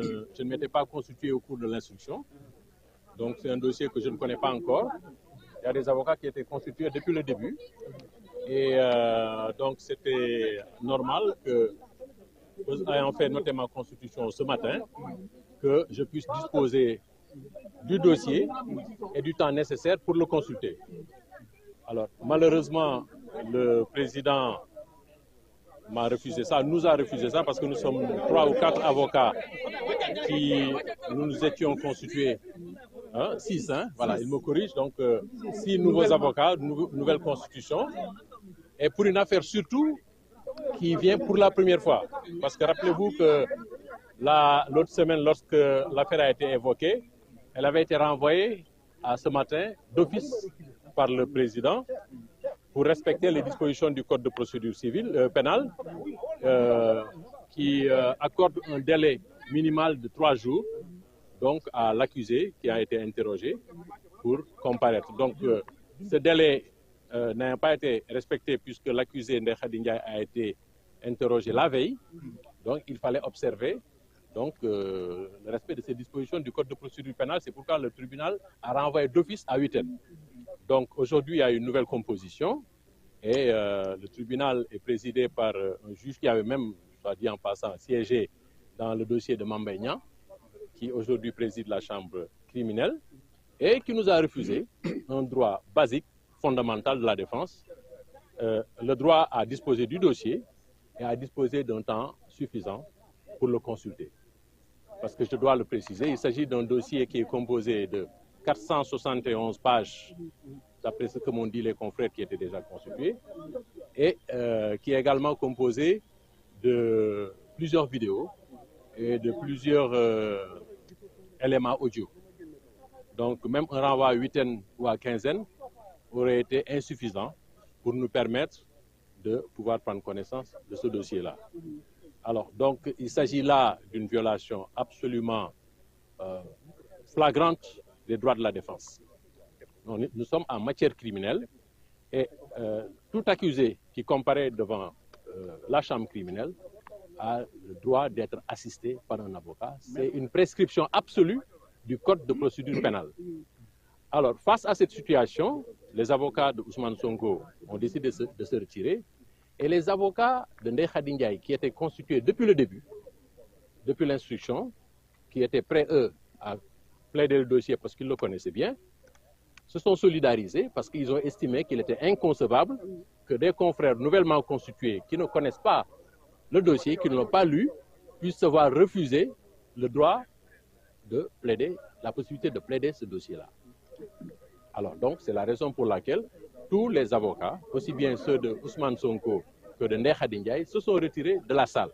je ne m'étais pas constitué au cours de l'instruction. Donc c'est un dossier que je ne connais pas encore. Il y a des avocats qui étaient constitués depuis le début. Et donc c'était normal que, ayant fait noter ma constitution ce matin, que je puisse disposer du dossier et du temps nécessaire pour le consulter. Alors malheureusement, le président m'a refusé ça, nous a refusé ça parce que nous sommes 3 ou 4 avocats qui nous étions constitués, 6, voilà, il me corrige, donc 6 nouveaux avocats, nouvelle constitution, et pour une affaire surtout qui vient pour la première fois. Parce que rappelez-vous que l'autre semaine, lorsque l'affaire a été évoquée, elle avait été renvoyée à ce matin d'office par le président pour respecter les dispositions du Code de procédure civile, pénale, qui accorde un délai minimal de 3 jours donc, à l'accusé qui a été interrogé pour comparaître. Donc ce délai n'a pas été respecté puisque l'accusé Ndeye Khady Ndiaye a été interrogé la veille. Donc il fallait observer donc, le respect de ces dispositions du Code de procédure pénale. C'est pourquoi le tribunal a renvoyé d'office à 8 heures. Donc aujourd'hui, il y a une nouvelle composition et le tribunal est présidé par un juge qui avait même, soit dit en passant, siégé dans le dossier de Mame Mbaye Niang, qui aujourd'hui préside la chambre criminelle et qui nous a refusé un droit basique, fondamental de la défense, le droit à disposer du dossier et à disposer d'un temps suffisant pour le consulter. Parce que je dois le préciser, il s'agit d'un dossier qui est composé de 471 pages, d'après ce que m'ont dit les confrères qui étaient déjà constitués, et qui est également composé de plusieurs vidéos et de plusieurs éléments audio. Donc même un renvoi à huitaine ou à quinzaine aurait été insuffisant pour nous permettre de pouvoir prendre connaissance de ce dossier-là. Alors donc il s'agit là d'une violation absolument flagrante des droits de la défense. Nous sommes en matière criminelle et tout accusé qui comparaît devant la chambre criminelle a le droit d'être assisté par un avocat. C'est une prescription absolue du Code de procédure pénale. Alors, face à cette situation, les avocats de Ousmane Sonko ont décidé de se retirer et les avocats de Ndeye Khady Ndiaye, qui étaient constitués depuis le début, depuis l'instruction, qui étaient prêts, eux, à plaider le dossier parce qu'ils le connaissaient bien, se sont solidarisés parce qu'ils ont estimé qu'il était inconcevable que des confrères nouvellement constitués qui ne connaissent pas le dossier, qui ne l'ont pas lu, puissent se voir refuser le droit de plaider, la possibilité de plaider ce dossier-là. Alors donc, c'est la raison pour laquelle tous les avocats, aussi bien ceux de Ousmane Sonko que de Ndeye Khady Ndiaye, se sont retirés de la salle.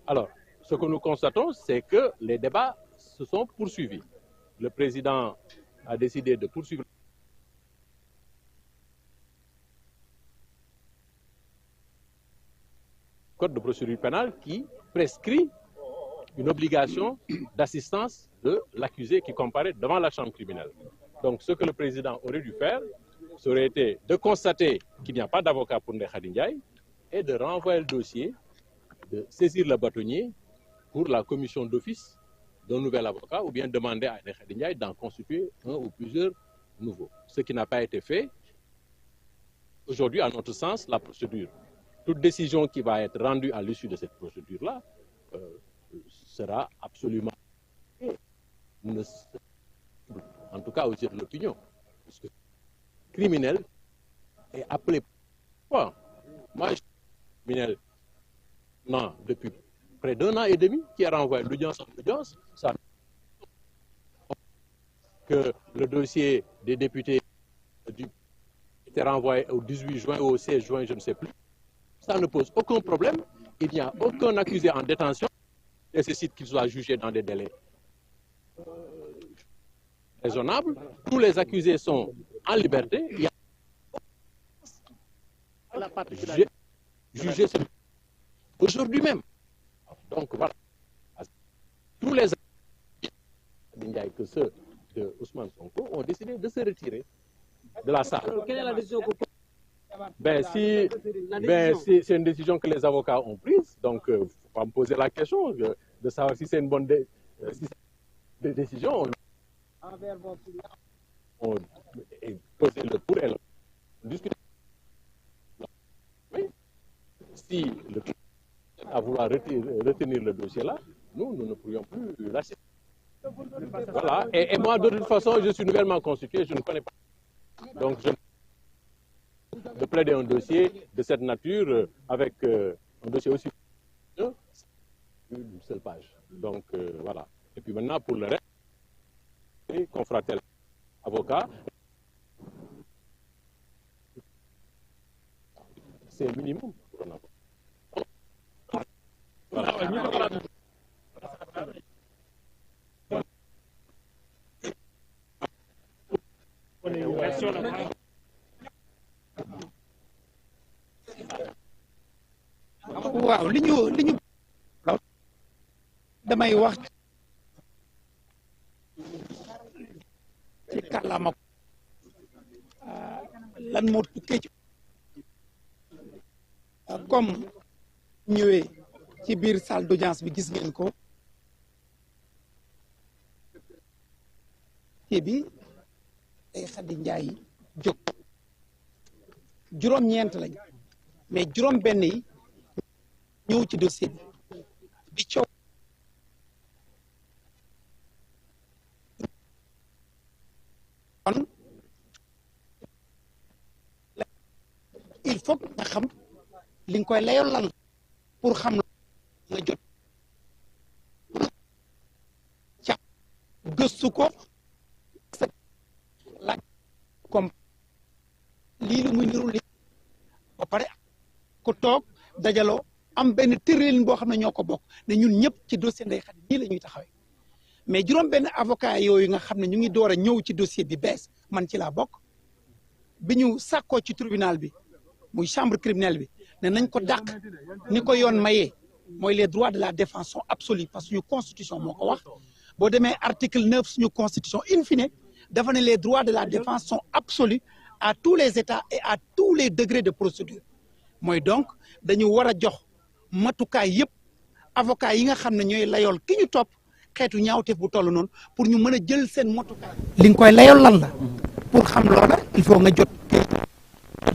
Alors, ce que nous constatons, c'est que les débats se sont poursuivis. Le président a décidé de poursuivre le Code de procédure pénale qui prescrit une obligation d'assistance de l'accusé qui comparaît devant la chambre criminelle. Donc ce que le président aurait dû faire, ça aurait été de constater qu'il n'y a pas d'avocat pour Ndeye Khady Ndiaye et de renvoyer le dossier, de saisir le bâtonnier pour la commission d'office d'un nouvel avocat ou bien demander à Ndeye Khady Ndiaye d'en constituer un ou plusieurs nouveaux. Ce qui n'a pas été fait. Aujourd'hui, à notre sens, la procédure, toute décision qui va être rendue à l'issue de cette procédure-là sera absolument, en tout cas aux yeux de l'opinion, parce que criminel est appelé quoi? Moi, je suis criminel non, depuis près d'1 an et demi qui a renvoyé l'audience en audience, ça que le dossier des députés était renvoyé au 18 juin ou au 16 juin, je ne sais plus. Ça ne pose aucun problème. Il n'y a aucun accusé en détention qui nécessite qu'il soit jugé dans des délais raisonnables. Tous les accusés sont en liberté. Il y a jugé aujourd'hui même. Donc voilà. Tous les accusés que ceux de Ousmane Sonko ont décidé de se retirer de la salle. Alors, quelle est la décision que... c'est une décision que les avocats ont prise. Donc, il faut pas me poser la question de savoir si c'est une bonne si des décisions, on poser le pour et le discuter. Oui. Si le à vouloir retenir le dossier là, nous ne pourrions plus l'assister. Voilà. Et moi, de toute façon, je suis nouvellement constitué, je ne connais pas. Donc, de plaider un dossier de cette nature avec un dossier aussi d'une seule page. Donc, voilà. Et puis maintenant, pour le reste, confraternel avocat, c'est le minimum pour un avocat. Voilà. waaw li ñu damay wax ci kàllaama lan moo tukkee ci comme ñëwee ci biir salle d'audience bi gis ngeen ko te bi Ndeye Khady Ndiaye jóg juróom-ñeent lañ mais juróom-benn yi ñëw ci dossier bi coow kon il faut nga xam li nga koy layoo lan pour xam nga jot ca gëstu ko laaj comme lii lu muy niru li ba pare ko toog dajaloo am benn tëralin boo xam ne ñoo ko bokk ne ñun ñëpp ci dossier Ndeye Khady nii la ñuy taxawee mais juróom benn avocat yooyu nga xam ne ñu ngi door a ñëw ci dossier bi bees man ci laa bokk bi ñu sàkkoo ci tribunal bi muy chambre criminelle bi ne nañ ko dàq ni ko yoon mayee mooy les droits de la défense sont absolus parce que suñu constitution moo ko wax boo demee article 9 suñu constitution in fine dafa ne les droits de la défense sont absolus à tous les états et à tous les degrés de procédure mooy donc dañu war a jox matukaay yëpp avocat yi nga xam ne ñooy layool ki ñu topp xeetu ñaawteef bu toll noonu pour ñu mën a jël seen matukaay. li nga koy layool lan la pour xam loola il faut nga jot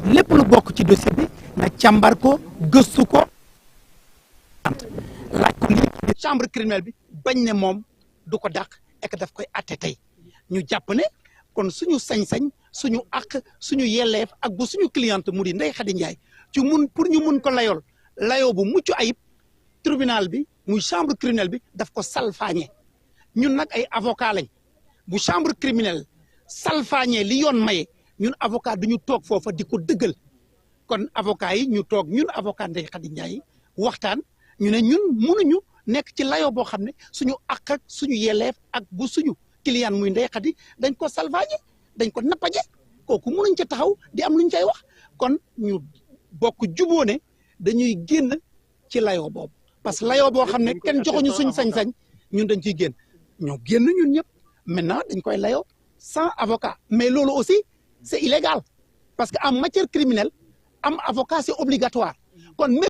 lépp lu bokk ci dossier bi nga càmbar ko gëstu ko laaj ko lii chambre criminelle bi bañ ne moom du ko dàq et que daf koy atte tey ñu jàpp ne kon suñu sañ-sañ suñu àq suñu yelleef ak bu suñu cliente mu di Ndeye Khady Ndiaye ci pour ñu mun ko layool layoo bu mucc ayib tribunal bi muy chambre criminelle bi daf ko salfaañe ñun nag ay avocat lañ bu chambre criminelle salfaañe li yoon maye ñun avocat du ñu toog foofa di ko dëggal kon avocat yi ñu toog ñun avocat Ndeye Khady Ndiaye waxtaan ñu ne ñun mënuñu nekk ci layoo boo xam ne suñu àq ak suñu yelleef ak bu suñu client muy Ndeye Khady dañ ko salfaañe dañ ko nappaje kooku mënuñ ca taxaw di am luñ cay wax kon ñu bokk juboo ne dañuy génn ci layoo boobu parce que layoo boo xam ne kenn joxuñu suñ sañ-sañ ñun dañ ciy génn ñoo génn ñun ñëpp maintenant dañ koy layoo sans avocat mais loolu aussi c'est illégal parce que en matière criminelle am avocat c'est obligatoire kon